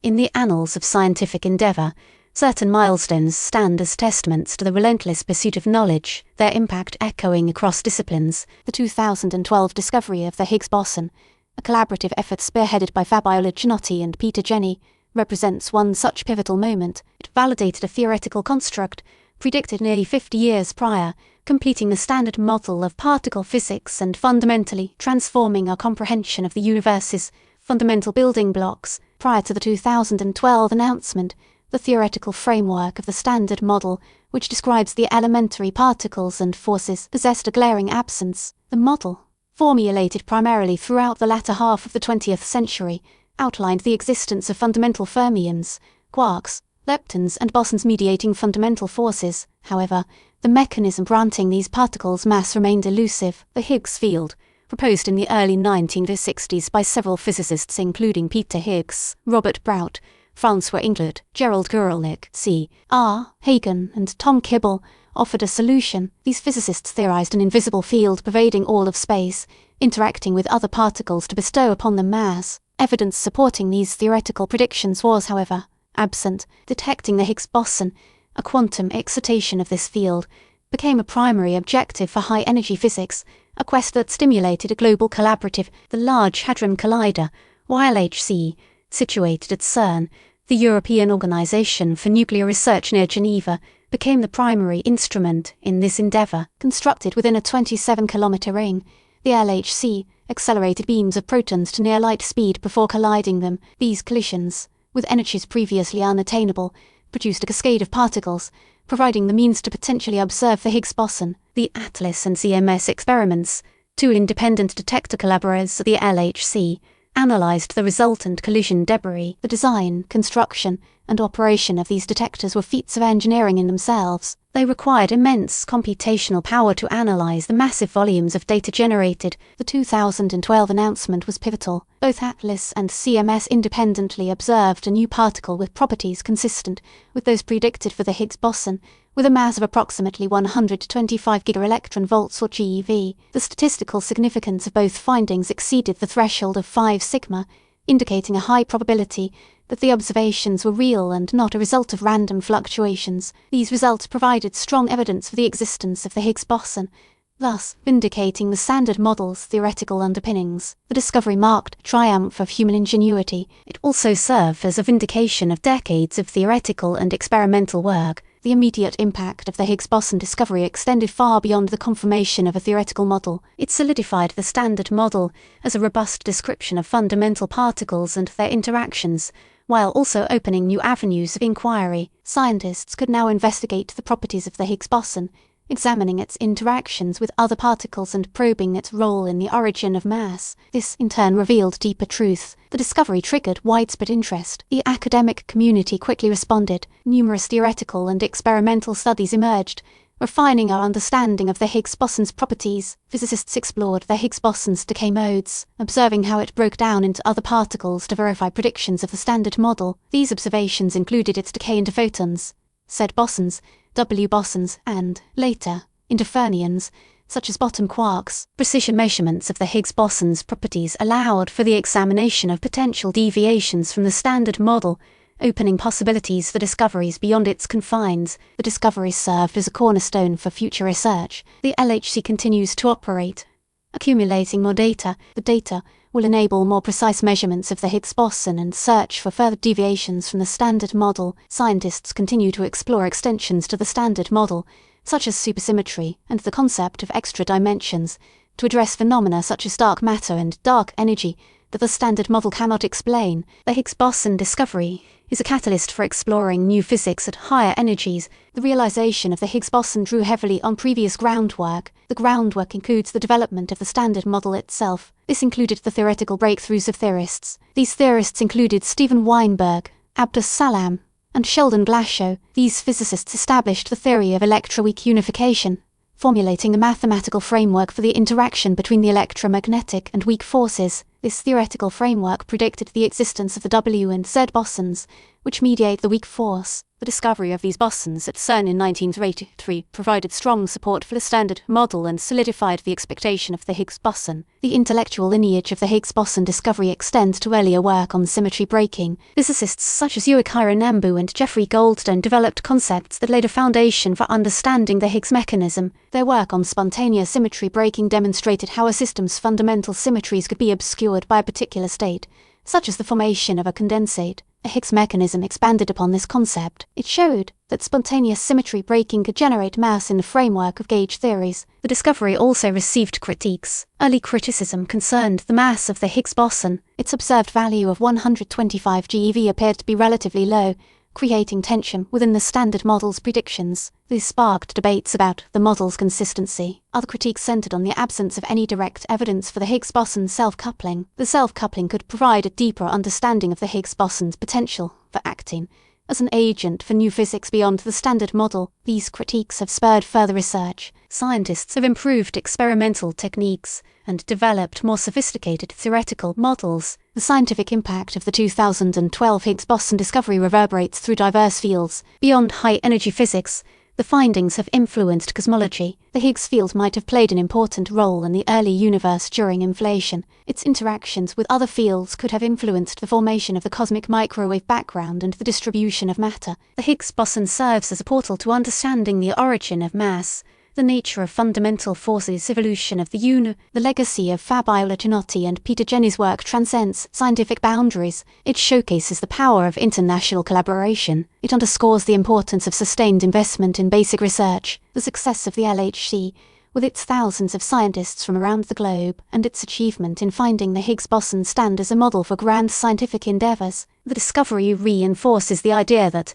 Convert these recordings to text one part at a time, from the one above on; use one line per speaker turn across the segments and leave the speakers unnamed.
In the annals of scientific endeavor, certain milestones stand as testaments to the relentless pursuit of knowledge, their impact echoing across disciplines. The 2012 discovery of the Higgs boson, a collaborative effort spearheaded by Fabiola, Gianotti and Jenni, represents one such pivotal moment. It validated a theoretical construct predicted nearly 50 years prior, completing the standard model of particle physics and fundamentally transforming our comprehension of the universe's fundamental building blocks. Prior to the 2012 announcement, the theoretical framework of the Standard Model, which describes the elementary particles and forces, possessed a glaring absence. The model, formulated primarily throughout the latter half of the 20th century, outlined the existence of fundamental fermions, quarks, leptons and bosons mediating fundamental forces. However, the mechanism granting these particles mass remained elusive. The Higgs field, proposed in the early 1960s by several physicists including Peter Higgs, Robert Brout, François Inglet, Gerald Gurlick, C.R. Hagen and Tom Kibble, offered a solution. These physicists theorized an invisible field pervading all of space, interacting with other particles to bestow upon them mass. Evidence supporting these theoretical predictions was, however, absent. Detecting the Higgs boson, a quantum excitation of this field, became a primary objective for high-energy physics, a quest that stimulated a global collaborative. The Large Hadron Collider, LHC, situated at CERN, the European Organization for Nuclear Research near Geneva, became the primary instrument in this endeavor. Constructed within a 27-kilometer ring, the LHC accelerated beams of protons to near light speed before colliding them. These collisions, with energies previously unattainable, produced a cascade of particles, providing the means to potentially observe the Higgs boson. The ATLAS and CMS experiments, two independent detector collaborators at the LHC, analyzed the resultant collision debris. The design, construction, and operation of these detectors were feats of engineering in themselves. They required immense computational power to analyze the massive volumes of data generated. The 2012 announcement was pivotal. Both ATLAS and CMS independently observed a new particle with properties consistent with those predicted for the Higgs boson, with a mass of approximately 125 gigaelectron volts or GeV. The statistical significance of both findings exceeded the threshold of 5 sigma, indicating a high probability that the observations were real and not a result of random fluctuations. These results provided strong evidence for the existence of the Higgs boson, thus vindicating the Standard Model's theoretical underpinnings. The discovery marked a triumph of human ingenuity. It also served as a vindication of decades of theoretical and experimental work. The immediate impact of the Higgs boson discovery extended far beyond the confirmation of a theoretical model. It solidified the Standard Model as a robust description of fundamental particles and their interactions, while also opening new avenues of inquiry. Scientists could now investigate the properties of the Higgs boson, examining its interactions with other particles and probing its role in the origin of mass. This in turn revealed deeper truths. The discovery triggered widespread interest. The academic community quickly responded. Numerous theoretical and experimental studies emerged, refining our understanding of the Higgs boson's properties. Physicists explored the Higgs boson's decay modes, observing how it broke down into other particles to verify predictions of the Standard Model. These observations included its decay into photons, said bosons, W bosons, and, later, into fermions, such as bottom quarks. Precision measurements of the Higgs boson's properties allowed for the examination of potential deviations from the Standard Model, opening possibilities for discoveries beyond its confines. The discoveries served as a cornerstone for future research. The LHC continues to operate, accumulating more data. The data will enable more precise measurements of the Higgs boson and search for further deviations from the Standard Model. Scientists continue to explore extensions to the Standard Model, such as supersymmetry and the concept of extra dimensions, to address phenomena such as dark matter and dark energy that the Standard Model cannot explain. The Higgs boson discovery is a catalyst for exploring new physics at higher energies. The realization of the Higgs boson drew heavily on previous groundwork. The groundwork includes the development of the Standard Model itself. This included the theoretical breakthroughs of theorists. These theorists included Steven Weinberg, Abdus Salam, and Sheldon Glashow. These physicists established the theory of electroweak unification, formulating a mathematical framework for the interaction between the electromagnetic and weak forces. This theoretical framework predicted the existence of the W and Z bosons, which mediate the weak force. The discovery of these bosons at CERN in 1983 provided strong support for the Standard Model and solidified the expectation of the Higgs boson. The intellectual lineage of the Higgs boson discovery extends to earlier work on symmetry breaking. Physicists such as Yuichiro Nambu and Jeffrey Goldstone developed concepts that laid a foundation for understanding the Higgs mechanism. Their work on spontaneous symmetry breaking demonstrated how a system's fundamental symmetries could be obscured by a particular state, such as the formation of a condensate. A Higgs mechanism expanded upon this concept. It showed that spontaneous symmetry breaking could generate mass in the framework of gauge theories. The discovery also received critiques. Early criticism concerned the mass of the Higgs boson. Its observed value of 125 GeV appeared to be relatively low, creating tension within the Standard Model's predictions. This sparked debates about the model's consistency. Other critiques centered on the absence of any direct evidence for the Higgs boson's self-coupling. The self-coupling could provide a deeper understanding of the Higgs boson's potential for acting as an agent for new physics beyond the Standard Model. These critiques have spurred further research. Scientists have improved experimental techniques and developed more sophisticated theoretical models. The scientific impact of the 2012 Higgs boson discovery reverberates through diverse fields. Beyond high-energy physics, the findings have influenced cosmology. The Higgs field might have played an important role in the early universe during inflation. Its interactions with other fields could have influenced the formation of the cosmic microwave background and the distribution of matter. The Higgs boson serves as a portal to understanding the origin of mass, the nature of fundamental forces, evolution of the universe. The legacy of Fabiola, Gianotti and Peter Jenni's work transcends scientific boundaries. It showcases the power of international collaboration. It underscores the importance of sustained investment in basic research. The success of the LHC, with its thousands of scientists from around the globe, and its achievement in finding the Higgs boson stand as a model for grand scientific endeavors. The discovery reinforces the idea that,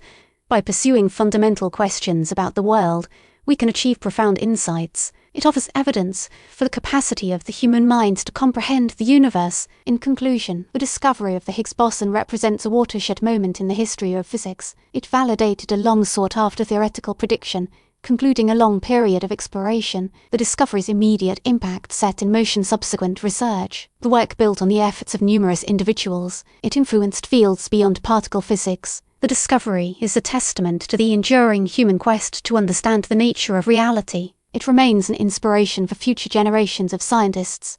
by pursuing fundamental questions about the world, we can achieve profound insights. It offers evidence for the capacity of the human mind to comprehend the universe. In conclusion, the discovery of the Higgs boson represents a watershed moment in the history of physics. It validated a long-sought-after theoretical prediction, concluding a long period of exploration. The discovery's immediate impact set in motion subsequent research. The work built on the efforts of numerous individuals. It influenced fields beyond particle physics. The discovery is a testament to the enduring human quest to understand the nature of reality. It remains an inspiration for future generations of scientists.